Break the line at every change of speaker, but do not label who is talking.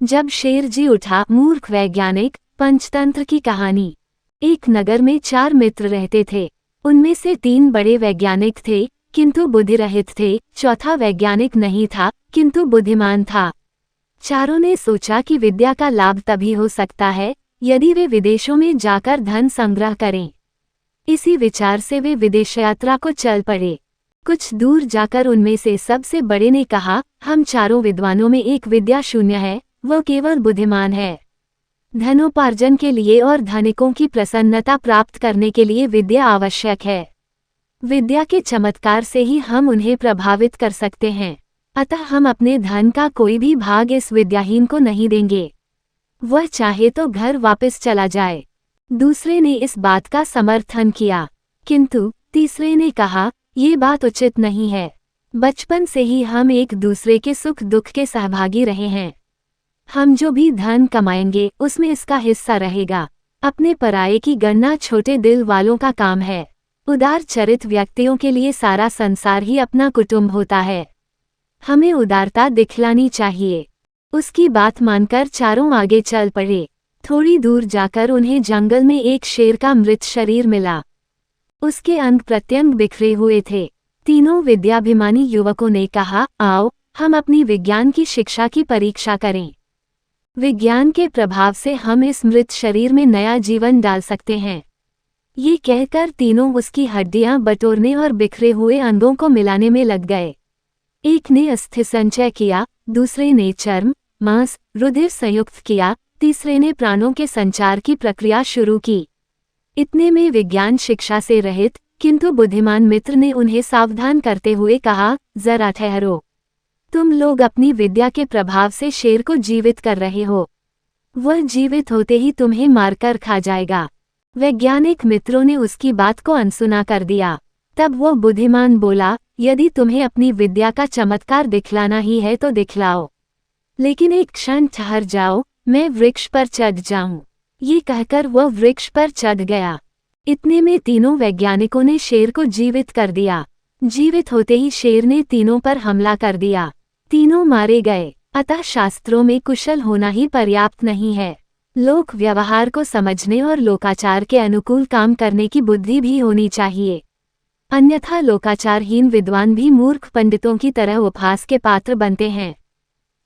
जब शेर जी उठा। मूर्ख वैज्ञानिक। पंचतंत्र की कहानी। एक नगर में 4 मित्र रहते थे। उनमें से 3 बड़े वैज्ञानिक थे, किंतु बुद्धिरहित थे। चौथा वैज्ञानिक नहीं था, किंतु बुद्धिमान था। चारों ने सोचा कि विद्या का लाभ तभी हो सकता है यदि वे विदेशों में जाकर धन संग्रह करें। इसी विचार से वे विदेश यात्रा को चल पड़े। कुछ दूर जाकर उनमें से सबसे बड़े ने कहा, हम चारों विद्वानों में एक विद्या शून्य है, वो केवल बुद्धिमान है। धनोपार्जन के लिए और धनिकों की प्रसन्नता प्राप्त करने के लिए विद्या आवश्यक है। विद्या के चमत्कार से ही हम उन्हें प्रभावित कर सकते हैं। अतः हम अपने धन का कोई भी भाग इस विद्याहीन को नहीं देंगे। वह चाहे तो घर वापस चला जाए। दूसरे ने इस बात का समर्थन किया, किंतु तीसरे ने कहा, ये बात उचित नहीं है। बचपन से ही हम एक दूसरे के सुख दुख के सहभागी रहे हैं। हम जो भी धन कमाएंगे उसमें इसका हिस्सा रहेगा। अपने पराये की गणना छोटे दिल वालों का काम है। उदार चरित व्यक्तियों के लिए सारा संसार ही अपना कुटुंब होता है। हमें उदारता दिखलानी चाहिए। उसकी बात मानकर चारों आगे चल पड़े। थोड़ी दूर जाकर उन्हें जंगल में एक शेर का मृत शरीर मिला। उसके अंग प्रत्यंग बिखरे हुए थे। तीनों विद्याभिमानी युवकों ने कहा, आओ हम अपनी विज्ञान की शिक्षा की परीक्षा करें। विज्ञान के प्रभाव से हम इस मृत शरीर में नया जीवन डाल सकते हैं। ये कहकर तीनों उसकी हड्डियां बटोरने और बिखरे हुए अंगों को मिलाने में लग गए। एक ने अस्थि संचय किया, दूसरे ने चर्म, मांस, रुधिर संयुक्त किया, तीसरे ने प्राणों के संचार की प्रक्रिया शुरू की। इतने में विज्ञान शिक्षा से रहित किंतु बुद्धिमान मित्र ने उन्हें सावधान करते हुए कहा, जरा ठहरो। तुम लोग अपनी विद्या के प्रभाव से शेर को जीवित कर रहे हो। वह जीवित होते ही तुम्हें मारकर खा जाएगा। वैज्ञानिक मित्रों ने उसकी बात को अनसुना कर दिया। तब वह बुद्धिमान बोला, यदि तुम्हें अपनी विद्या का चमत्कार दिखलाना ही है तो दिखलाओ, लेकिन एक क्षण ठहर जाओ, मैं वृक्ष पर चढ़ जाऊं। ये कहकर वह वृक्ष पर चढ़ गया। इतने में तीनों वैज्ञानिकों ने शेर को जीवित कर दिया। जीवित होते ही शेर ने तीनों पर हमला कर दिया। तीनों मारे गए। अतः शास्त्रों में कुशल होना ही पर्याप्त नहीं है। लोक व्यवहार को समझने और लोकाचार के अनुकूल काम करने की बुद्धि भी होनी चाहिए। अन्यथा लोकाचारहीन विद्वान भी मूर्ख पंडितों की तरह उपहास के पात्र बनते हैं।